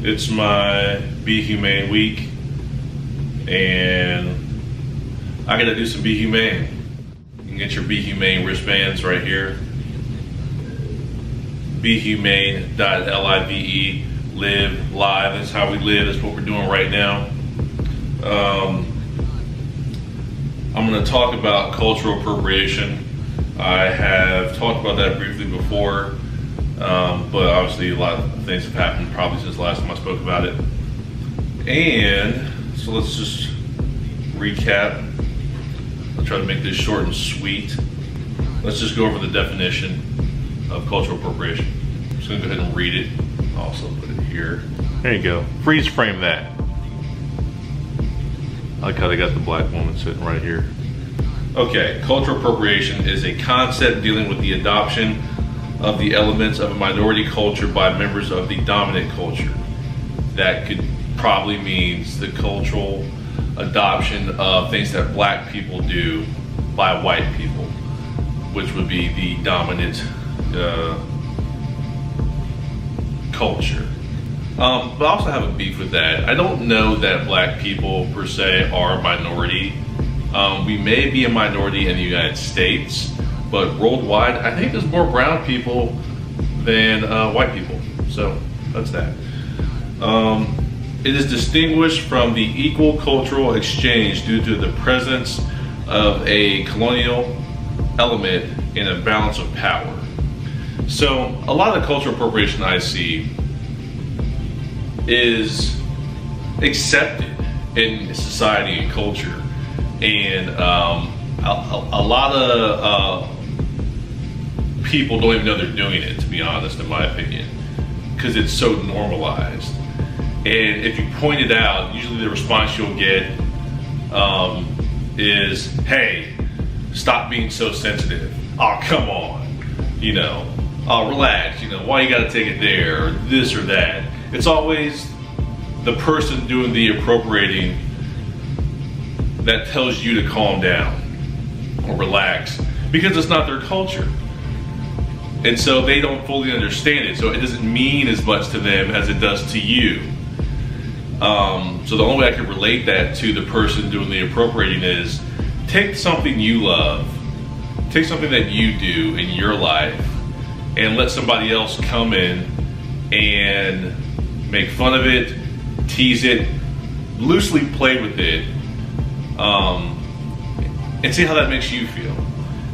It's my Be Humane week, and I gotta do some Be Humane. You can get your Be Humane wristbands right here. BeHumane.live. Live live. That's how we live. That's what we're doing right now. I'm going to talk about cultural appropriation. I have talked about that briefly before, but obviously a lot of things have happened probably since the last time I spoke about it. And so let's just recap. I'll try to make this short and sweet. Let's just go over the definition of cultural appropriation. I'm just going to go ahead and read it. I'll also put it here. There you go. Freeze frame that. I like how they got the black woman sitting right here. Okay, cultural appropriation is a concept dealing with the adoption of the elements of a minority culture by members of the dominant culture. That could probably means the cultural adoption of things that black people do by white people, which would be the dominant culture. But I also have a beef with that. I don't know that black people per se are a minority. We may be a minority in the United States, but worldwide, I think there's more brown people than white people. So that's that. It is distinguished from the equal cultural exchange due to the presence of a colonial element in a balance of power. So a lot of the cultural appropriation I see is accepted in society and culture, and a lot of people don't even know they're doing it, to be honest, in my opinion, because it's so normalized. And if you point it out, usually the response you'll get is, hey, stop being so sensitive. Oh, come on. You know, oh, relax. You know, why you gotta take it there, or this or that. It's always the person doing the appropriating that tells you to calm down or relax, because it's not their culture. And so they don't fully understand it. So it doesn't mean as much to them as it does to you. So the only way I can relate that to the person doing the appropriating is take something you love, take something that you do in your life, and let somebody else come in and make fun of it, tease it, loosely play with it, and see how that makes you feel.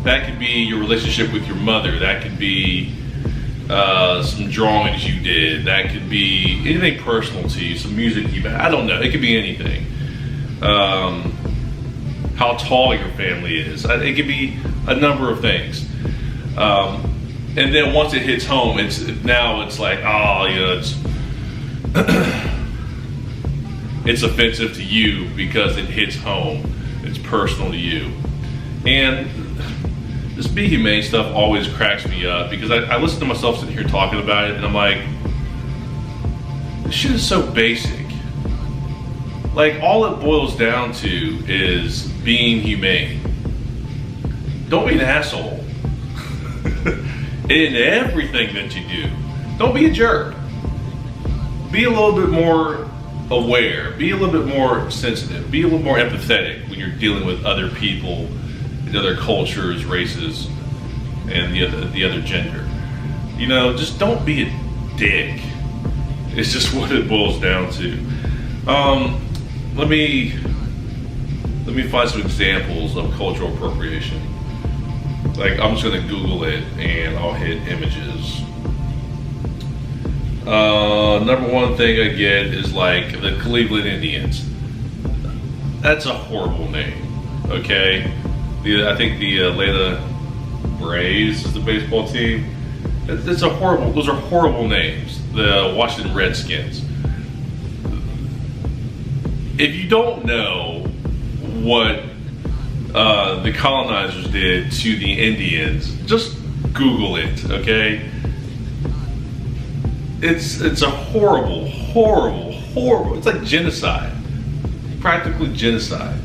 That could be your relationship with your mother. That could be some drawings you did. That could be anything personal to you, some music you made. I don't know. It could be anything. How tall your family is. It could be a number of things. And then once it hits home, it's like, oh, you know, it's offensive to you because it hits home. It's personal to you. And this Be Humane stuff always cracks me up, because I listen to myself sitting here talking about it, and I'm like, this shit is so basic. Like, all it boils down to is being humane. Don't be an asshole in everything that you do. Don't be a jerk. Be a little bit more aware. Be a little bit more sensitive. Be a little more empathetic when you're dealing with other people, and other cultures, races, and the other gender. You know, just don't be a dick. It's just what it boils down to. Let me find some examples of cultural appropriation. Like, I'm just gonna Google it and I'll hit images. Number one thing I get is like the Cleveland Indians. That's a horrible name, okay? I think the Atlanta Braves is the baseball team. Those are horrible names. The Washington Redskins. If you don't know what the colonizers did to the Indians, just Google it, okay? It's a horrible, it's like genocide. Practically genocide.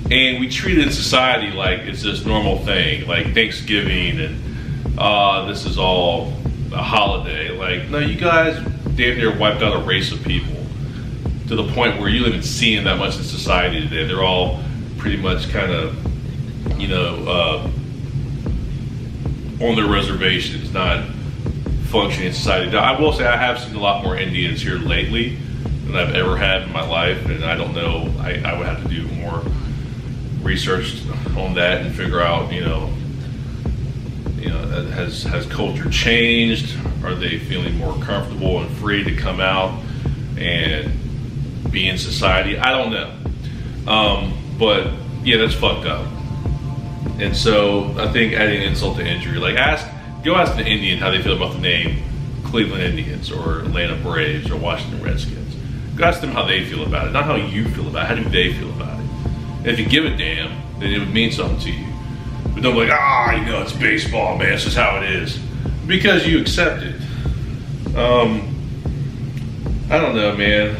And we treat it in society like it's this normal thing, like Thanksgiving, and this is all a holiday. Like, no, you guys damn near wiped out a race of people to the point where you don't even see them that much in society today. They're all pretty much kind of, on their reservations, not functioning in society. Now, I will say I have seen a lot more Indians here lately than I've ever had in my life, and I don't know, I would have to do more research on that and figure out, has culture changed? Are they feeling more comfortable and free to come out and be in society? I don't know. But yeah, that's fucked up. And so I think adding insult to injury, like go ask the Indian how they feel about the name Cleveland Indians or Atlanta Braves or Washington Redskins. Go ask them how they feel about it, not how you feel about it. How do they feel about it? And if you give a damn, then it would mean something to you. But don't be like, it's baseball, man, it's just how it is. Because you accept it. I don't know, man.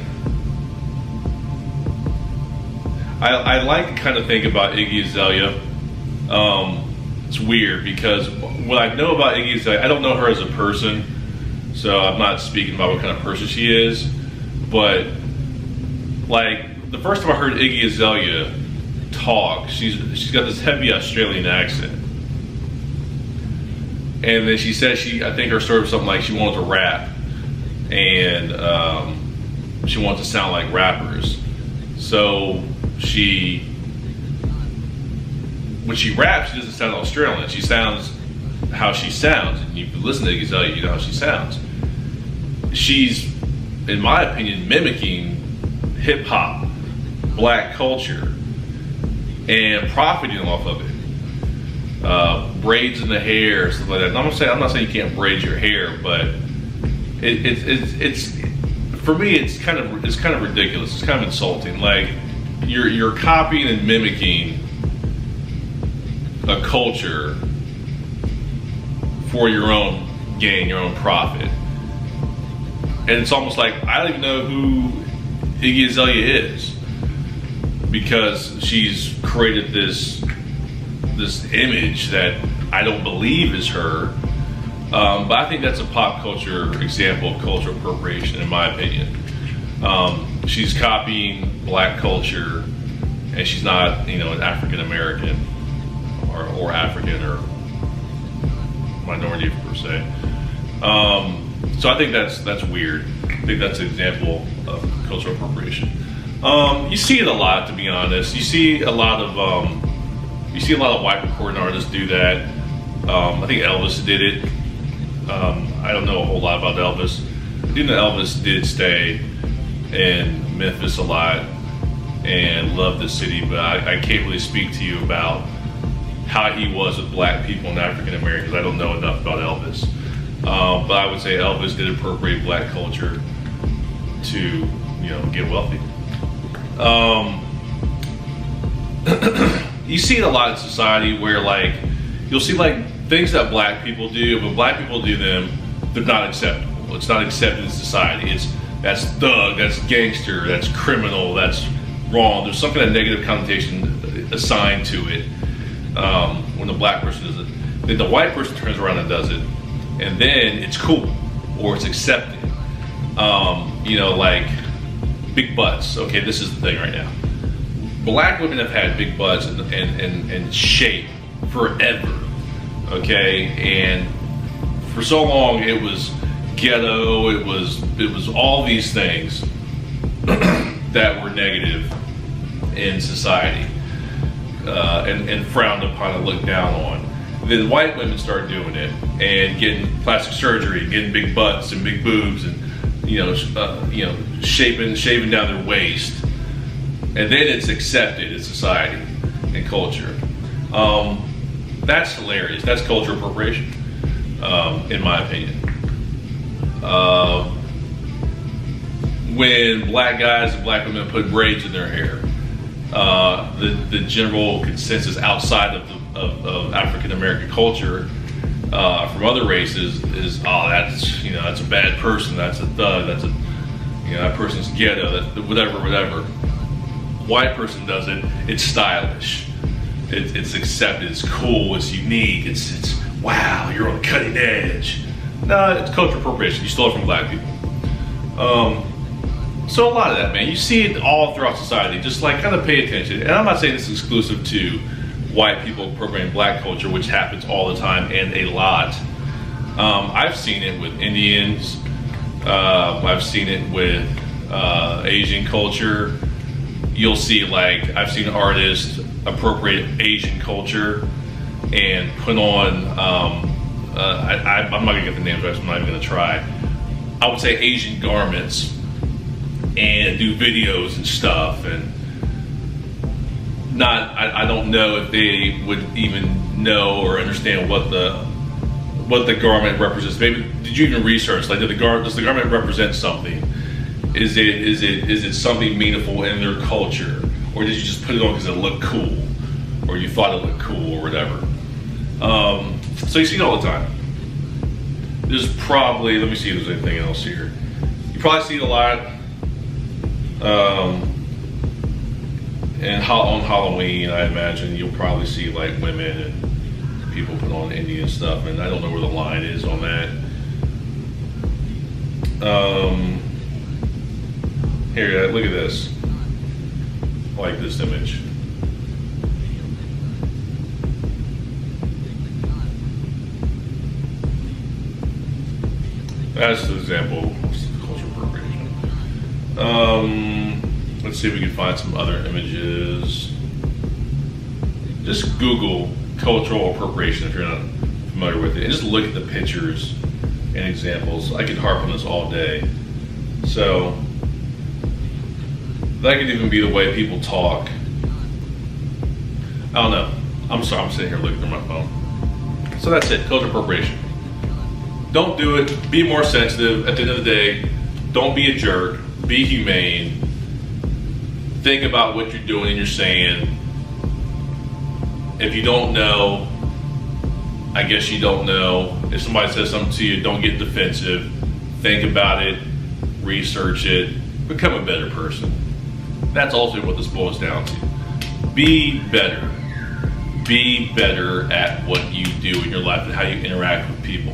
I like to kind of think about Iggy Azalea. It's weird because what I know about Iggy Azalea, I don't know her as a person, so I'm not speaking about what kind of person she is. But like the first time I heard Iggy Azalea talk, she's got this heavy Australian accent, and then she said I think her story was something like she wanted to rap, and she wanted to sound like rappers. So when she raps, she doesn't sound Australian. She sounds how she sounds. And you listen to Iggy Azalea, you know how she sounds. She's, in my opinion, mimicking hip hop, black culture, and profiting off of it. Braids in the hair, stuff like that. And I'm not saying you can't braid your hair, but it's for me, it's kind of ridiculous. It's kind of insulting. Like you're copying and mimicking a culture for your own gain, your own profit. And it's almost like I don't even know who Iggy Azalea is, because she's created this image that I don't believe is her. But I think that's a pop culture example of cultural appropriation, in my opinion. She's copying black culture, and she's not, an African American or African or minority per se. So I think that's weird. I think that's an example of cultural appropriation. You see it a lot, to be honest. You see a lot of white recording artists do that. I think Elvis did it. I don't know a whole lot about Elvis. I do know Elvis did stay in Memphis a lot and loved the city, but I can't really speak to you about how he was with black people and African Americans. I don't know enough about Elvis. But I would say Elvis did appropriate black culture to, get wealthy. You see it a lot in society where, like, you'll see, like, things that black people do, but black people do them, they're not acceptable. It's not accepted in society. That's thug, that's gangster, that's criminal, that's wrong. There's some kind of negative connotation assigned to it when the black person does it. Then the white person turns around and does it, and then it's cool, or it's accepted. Like big butts. Okay, this is the thing right now. Black women have had big butts and shape forever. Okay, and for so long it was ghetto. It was all these things that were negative in society and frowned upon and looked down on. Then white women started doing it and getting plastic surgery, getting big butts and big boobs, and shaving down their waist, and then it's accepted in society and culture. That's hilarious. That's cultural appropriation, in my opinion. When black guys and black women put braids in their hair, the general consensus outside of African American culture from other races is, that's a bad person, that's a thug, that's that person's ghetto, that whatever. White person does it, it's stylish, it's accepted, it's cool, it's unique, it's wow, you're on the cutting edge. No, it's cultural appropriation. You stole it from black people. So a lot of that, man, you see it all throughout society. Just like kind of pay attention. And I'm not saying this is exclusive to white people appropriating black culture, which happens all the time and a lot. I've seen it with Indians. I've seen it with Asian culture. You'll see, like, I've seen artists appropriate Asian culture and put on, I'm not gonna get the names right, so I'm not even gonna try. I would say Asian garments and do videos and stuff, and I don't know if they would even know or understand what the garment represents. Maybe, did you even research, like, does the garment represent something? Is it something meaningful in their culture, or did you just put it on because it looked cool, or you thought it looked cool, or whatever? So you see it all the time. There's probably, let me see if there's anything else here. You probably see it a lot and on Halloween. I imagine you'll probably see, like, women and people put on Indian stuff, and I don't know where the line is on that. Here, look at this. I like this image. That's the example of cultural appropriation. Let's see if we can find some other images. Just Google cultural appropriation if you're not familiar with it, and just look at the pictures and examples. I could harp on this all day. So that could even be the way people talk. I don't know. I'm sorry, I'm sitting here looking through my phone. So that's it, cultural appropriation. Don't do it. Be more sensitive. At the end of the day, don't be a jerk. Be humane. Think about what you're doing and you're saying. If you don't know, I guess you don't know. If somebody says something to you, don't get defensive. Think about it. Research it. Become a better person. That's ultimately what this boils down to. Be better. Be better at what you do in your life and how you interact with people.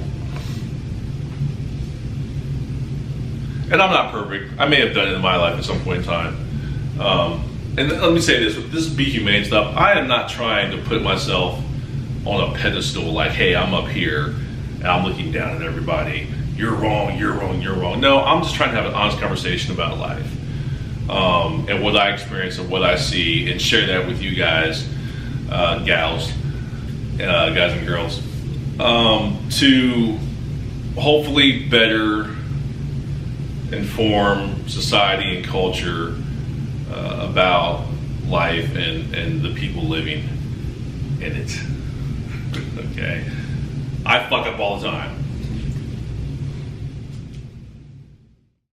And I'm not perfect. I may have done it in my life at some point in time. And let me say this, with this be humane stuff, I am not trying to put myself on a pedestal like, hey, I'm up here and I'm looking down at everybody. You're wrong, you're wrong, you're wrong. No, I'm just trying to have an honest conversation about life. And what I experience and what I see, and share that with you guys, guys and girls, to hopefully better inform society and culture about life and the people living in it. Okay, I fuck up all the time.